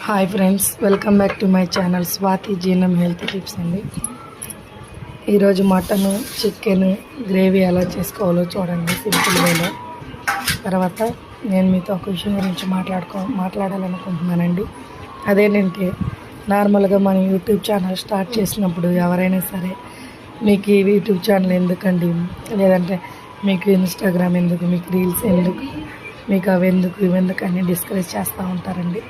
Hi friends, welcome back to my channel Swathi జీనం health tips అండి. ఈరోజు మటను చికెన్ గ్రేవీ ఎలా చేసుకోవాలో చూడండి సింపుల్ వేలో. తర్వాత నేను మీతో ఒక విషయం గురించి మాట్లాడాలనుకుంటున్నానండి. అదేంటంటే నార్మల్గా మన యూట్యూబ్ ఛానల్ స్టార్ట్ చేసినప్పుడు ఎవరైనా సరే మీకు ఈ యూట్యూబ్ ఛానల్ ఎందుకండి, లేదంటే మీకు ఇన్స్టాగ్రామ్ ఎందుకు, మీకు రీల్స్ ఎందుకు, మీకు అవి ఎందుకు ఇవెందుకు అని డిస్కరేజ్ చేస్తూ ఉంటారండి.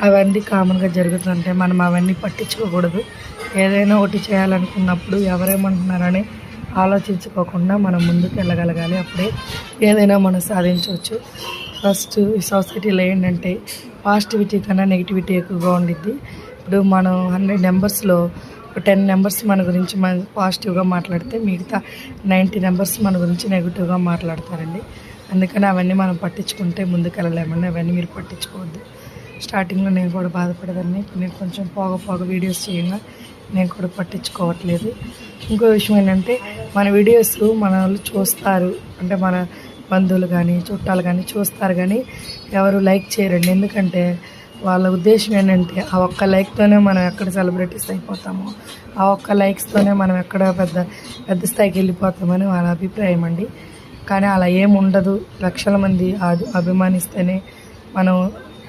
అవన్నీ కామన్గా జరుగుతుంటే మనం అవన్నీ పట్టించుకోకూడదు. ఏదైనా ఒకటి చేయాలనుకున్నప్పుడు ఎవరేమంటున్నారని ఆలోచించుకోకుండా మనం ముందుకు వెళ్ళగలగాలి. అప్పుడే ఏదైనా మనం సాధించవచ్చు. ఫస్ట్ ఈ సొసైటీలో ఏంటంటే పాజిటివిటీ కన్నా నెగిటివిటీ ఎక్కువగా ఉండిద్ది. ఇప్పుడు మనం 100 నెంబర్స్లో 10 నెంబర్స్ మన గురించి పాజిటివ్గా మాట్లాడితే మిగతా 90 నెంబర్స్ మన గురించి నెగిటివ్గా మాట్లాడతారండి. అందుకని అవన్నీ మనం పట్టించుకుంటే ముందుకు వెళ్ళలేమండి. అవన్నీ మీరు పట్టించుకోవద్దు. స్టార్టింగ్లో నేను కూడా బాధపడేదాన్ని. నేను కొంచెం పోగ వీడియోస్ చేయంగా నేను కూడా పట్టించుకోవట్లేదు. ఇంకో విషయం ఏంటంటే మన వీడియోస్ మన వాళ్ళు చూస్తారు, అంటే మన బంధువులు కానీ చుట్టాలు కానీ చూస్తారు, కానీ ఎవరు లైక్ చేయరండి. ఎందుకంటే వాళ్ళ ఉద్దేశం ఏంటంటే ఆ ఒక్క లైక్తోనే మనం ఎక్కడ సెలబ్రిటీస్ అయిపోతామో, ఆ ఒక్క లైక్స్తోనే మనం ఎక్కడ పెద్ద స్థాయికి వెళ్ళిపోతామని వాళ్ళ అభిప్రాయం అండి. కానీ అలా ఏముండదు. లక్షల మంది అభిమానిస్తేనే మనం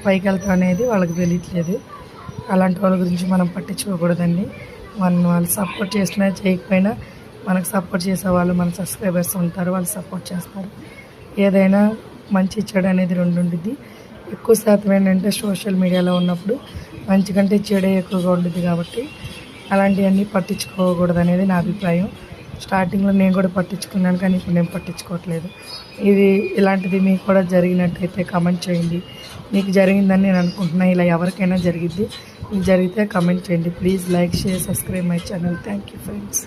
పైకి వెళ్తాం అనేది వాళ్ళకి తెలియట్లేదు. అలాంటి వాళ్ళ గురించి మనం పట్టించుకోకూడదండి. వాళ్ళు సపోర్ట్ చేసినా చేయకపోయినా మనకు సపోర్ట్ చేసే వాళ్ళు మన సబ్స్క్రైబర్స్ ఉంటారు, వాళ్ళు సపోర్ట్ చేస్తారు. ఏదైనా మంచి చెడు అనేది రెండు ఉండిద్ది. ఎక్కువ శాతం ఏంటంటే సోషల్ మీడియాలో ఉన్నప్పుడు మంచి కంటే చెడే ఎక్కువగా ఉండిద్ది. కాబట్టి అలాంటివన్నీ పట్టించుకోకూడదు అనేది నా అభిప్రాయం. స్టార్టింగ్లో నేను కూడా పట్టించుకున్నాను, కానీ ఇప్పుడు నేను పట్టించుకోవట్లేదు. ఇలాంటిది మీకు కూడా జరిగినట్టయితే కమెంట్ చేయండి. మీకు జరిగిందని నేను అనుకుంటున్నాను. ఇలా ఎవరికైనా జరిగిద్ది. మీకు జరిగితే కమెంట్ చేయండి. Please like, share, subscribe my channel. Thank you friends.